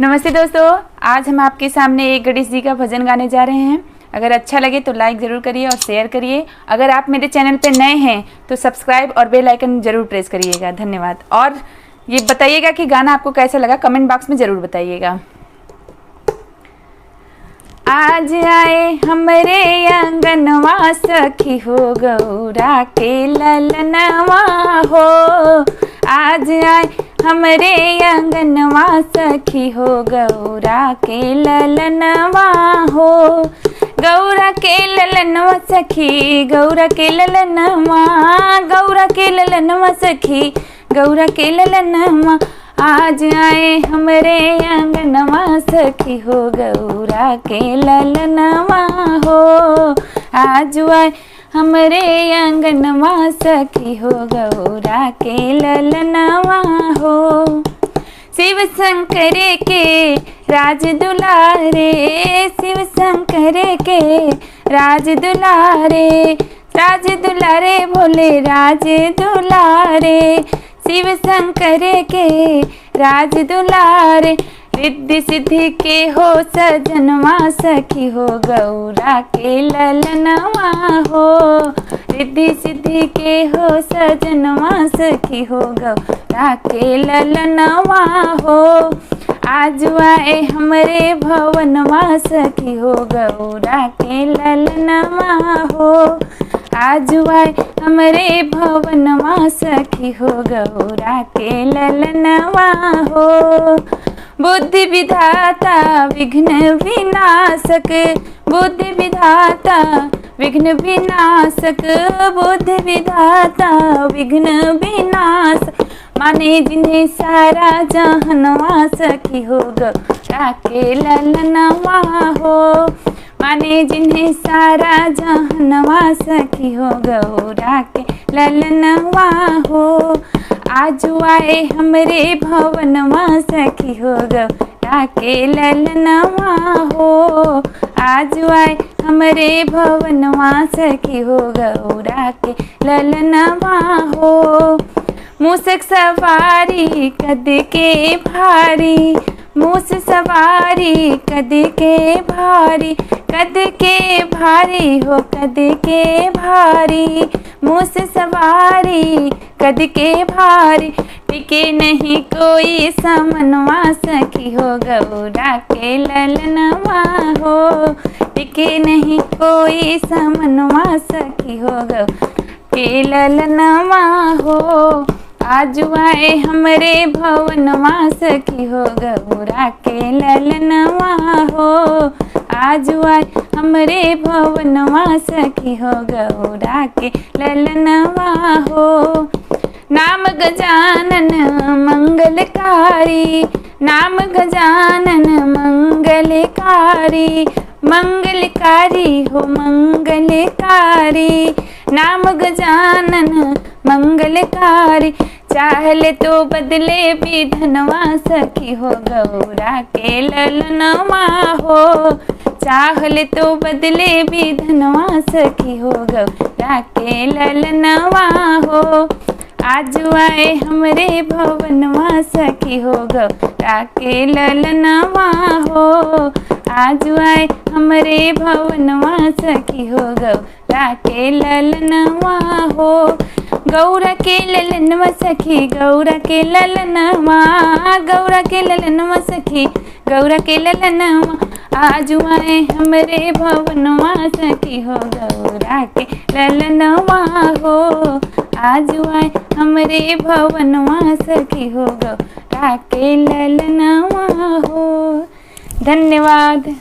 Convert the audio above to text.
नमस्ते दोस्तों, आज हम आपके सामने एक गणेश जी का भजन गाने जा रहे हैं। अगर अच्छा लगे तो लाइक ज़रूर करिए और शेयर करिए। अगर आप मेरे चैनल पे नए हैं तो सब्सक्राइब और बेल आइकन ज़रूर प्रेस करिएगा। धन्यवाद। और ये बताइएगा कि गाना आपको कैसा लगा, कमेंट बॉक्स में ज़रूर बताइएगा। आज आए हमरे आंगनवा सखी हो गौरा के ललनवा हो। आज आए हमरे आंगनवा सखी हो गौरा के ललनवा हो। गौरा के ललनवा सखी, गौरा के ललनवा, गौरा के ललनवा सखी, गौरा के ललनवा। आज आए हमरे आंगनवा सखी हो गौरा के ललनवा हो। आज आए हमरे आंगनवा सखी हो गौरा के ललनवा हो। शिव शंकर के राज दुलारे, शिव शंकर के राज दुलारे, राज दुलारे भोले राज दुलारे। शिव शंकर के राज दुलारे, रिद्धि सिद्धि के हो सजनवा सखी हो गौरा के ललनवा हो। रिद्धि सिद्धि के हो सजनवा सखी हो गौरा के ललनवा हो। आज आए हमरे भवनवा सखी हो गौरा के ललनवा हो। आज आए हमरे भवनवा सखी हो गौरा के ललनवा हो। बुद्धि विधाता विघ्न विनाशक, बुद्धि विधाता विघ्न विनाशक, बुद्धि विधाता विघ्न विनाशक। माने जिन्हें सारा जहनवा सखी हो गौरा के ललनवा हो। माने जिन्हें सारा जहनवा सखी हो गौरा के ललनवा हो। आज आए हमरे भवनवा सखी हो गौरा के ललनवा हो। आज आए हमरे भवनवा सखी हो गौरा के ललनवा हो। मूसक सवारी कद के भारी, मूस सवारी कद के भारी, कद के भारी हो कद के भारी। मूस सवारी कद के भारी, टिके नहीं कोई समनवा सखी हो गौरा के ललनवा हो। टिके नहीं कोई समनवा सखी हो गौरा के ललनवा हो। आज आए हमरे भवनवा सखी हो गौरा के ललनवा हो। आज आए हमरे भवनवा सखी हो गौरा के ललनवा हो। नाम गजानन मंगलकारी, नाम गजानन मंगलकारी, मंगलकारी हो मंगलकारी। नाम गजानन मंगलकारी, चाहले तो बदले विधनवा सखी हो गौरा के ललनवा हो। चाहले तो बदले विधनवा सखी हो गौरा के ललनवा हो। आज आए हमरे भवनवा सखी हो गौरा के ललनवा हो। आज आए हमरे भवनवा सखी हो गौरा के ललनवा हो। गौरा के ललनवा सखी, गौरा के ललनवा, गौरा के ललनवा सखी, गौरा के ललनवा। आज आए हमरे भवनवा सखी हो गौरा के ललनवा हो। आज आए हमरे भवनवा सखी हो गौरा के ललनवा हो। धन्यवाद।